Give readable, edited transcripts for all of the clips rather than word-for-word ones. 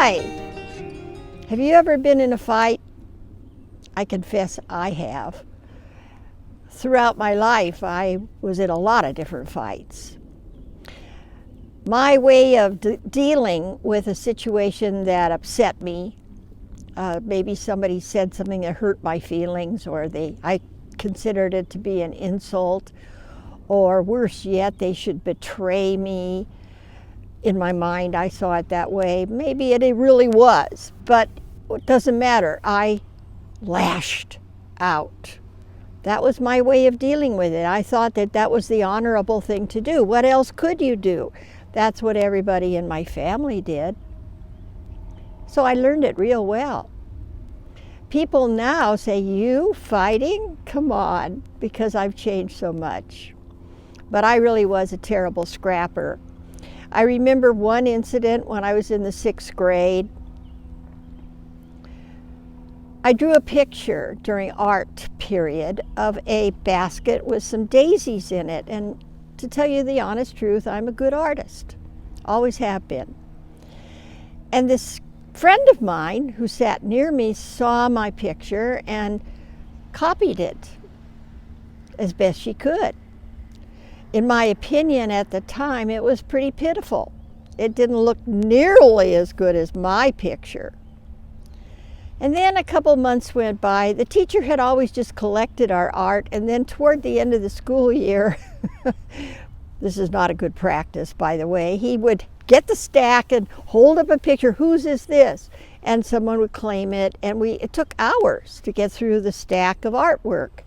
Hi! Have you ever been in a fight? I confess I have. Throughout my life, I was in a lot of different fights. My way of dealing with a situation that upset me, maybe somebody said something that hurt my feelings, or I considered it to be an insult, or worse yet, they should betray me. In my mind, I saw it that way. Maybe it really was, but it doesn't matter. I lashed out. That was my way of dealing with it. I thought that was the honorable thing to do. What else could you do? That's what everybody in my family did. So I learned it real well. People now say, "You fighting? Come on," because I've changed so much. But I really was a terrible scrapper. I remember one incident when I was in the 6th grade. I drew a picture during art period of a basket with some daisies in it. And to tell you the honest truth, I'm a good artist. Always have been. And this friend of mine who sat near me saw my picture and copied it as best she could. In my opinion at the time, it was pretty pitiful. It didn't look nearly as good as my picture. And then a couple months went by. The teacher had always just collected our art, and then toward the end of the school year, this is not a good practice, by the way, he would get the stack and hold up a picture. Whose is this? And someone would claim it, and it took hours to get through the stack of artwork.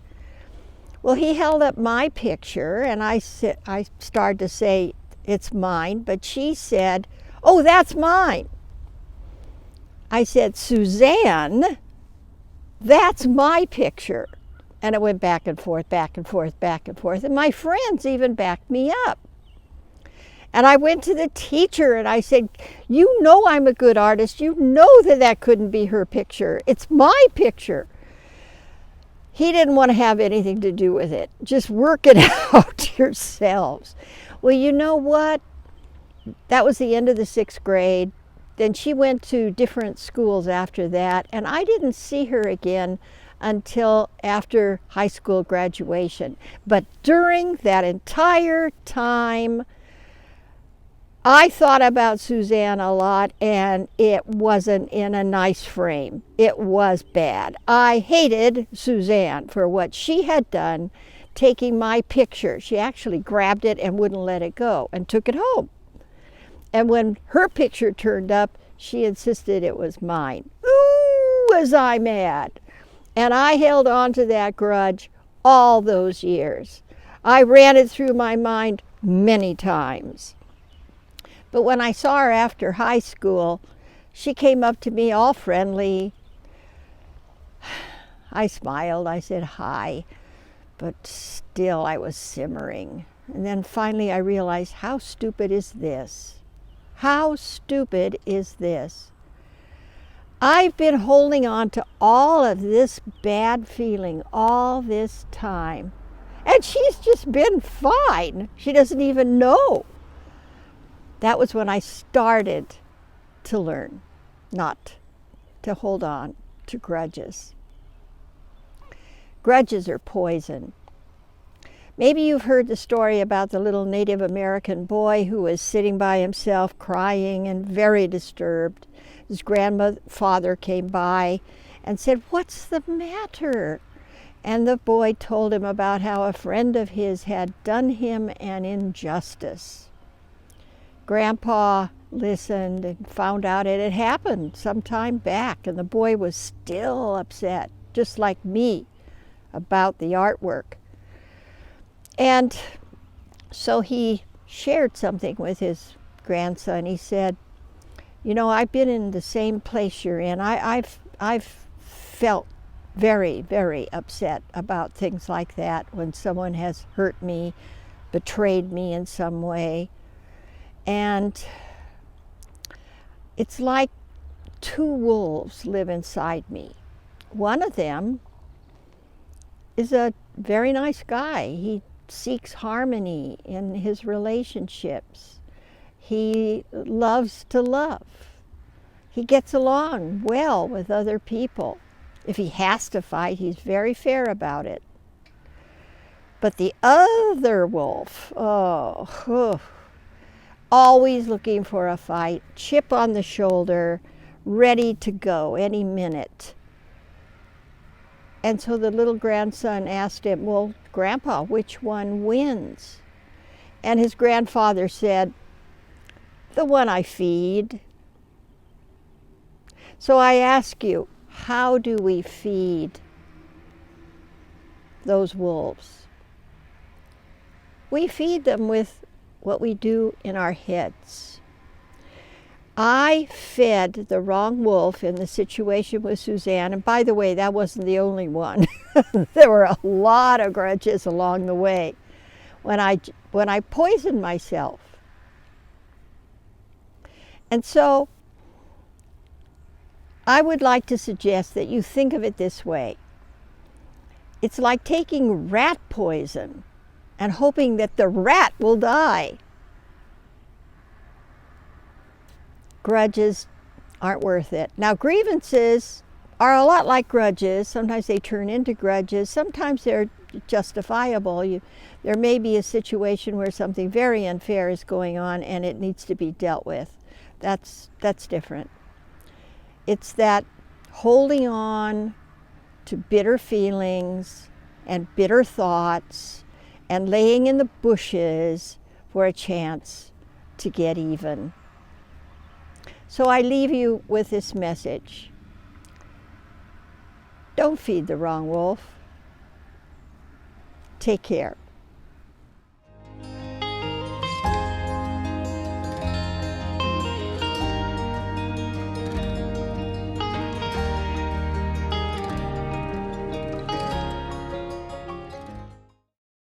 Well, he held up my picture, and I started to say, "It's mine," but she said, "Oh, that's mine." I said, "Suzanne, that's my picture." And it went back and forth, back and forth, back and forth. And my friends even backed me up. And I went to the teacher and I said, "You know I'm a good artist. You know that couldn't be her picture. It's my picture." He didn't want to have anything to do with it. Just work it out yourselves. Well, you know what? That was the end of the 6th grade. Then she went to different schools after that, and I didn't see her again until after high school graduation. But during that entire time, I thought about Suzanne a lot, and it wasn't in a nice frame. It was bad. I hated Suzanne for what she had done, taking my picture. She actually grabbed it and wouldn't let it go and took it home. And when her picture turned up, she insisted it was mine. Ooh, was I mad. And I held on to that grudge all those years. I ran it through my mind many times. But when I saw her after high school, she came up to me all friendly. I smiled, I said hi, but still I was simmering. And then finally I realized, how stupid is this? How stupid is this? I've been holding on to all of this bad feeling all this time. And she's just been fine. She doesn't even know. That was when I started to learn not to hold on to grudges. Grudges are poison. Maybe you've heard the story about the little Native American boy who was sitting by himself crying and very disturbed. His grandfather came by and said, "What's the matter?" And the boy told him about how a friend of his had done him an injustice. Grandpa listened and found out it had happened some time back, and the boy was still upset, just like me, about the artwork. And so he shared something with his grandson. He said, "You know, I've been in the same place you're in. I've felt very, very upset about things like that when someone has hurt me, betrayed me in some way. And it's like 2 wolves live inside me. One of them is a very nice guy. He seeks harmony in his relationships. He loves to love. He gets along well with other people. If he has to fight, he's very fair about it. But the other wolf, always looking for a fight, chip on the shoulder, ready to go any minute. And so the little grandson asked him, well, Grandpa, which one wins? And his grandfather said, the one I feed. So I ask you, how do we feed those wolves? We feed them with what we do in our heads. I fed the wrong wolf in the situation with Suzanne, and by the way, that wasn't the only one. There were a lot of grudges along the way when I poisoned myself. And so I would like to suggest that you think of it this way. It's like taking rat poison and hoping that the rat will die. Grudges aren't worth it. Now, grievances are a lot like grudges. Sometimes they turn into grudges. Sometimes they're justifiable. There may be a situation where something very unfair is going on and it needs to be dealt with. That's different. It's that holding on to bitter feelings and bitter thoughts and laying in the bushes for a chance to get even. So I leave you with this message. Don't feed the wrong wolf. Take care.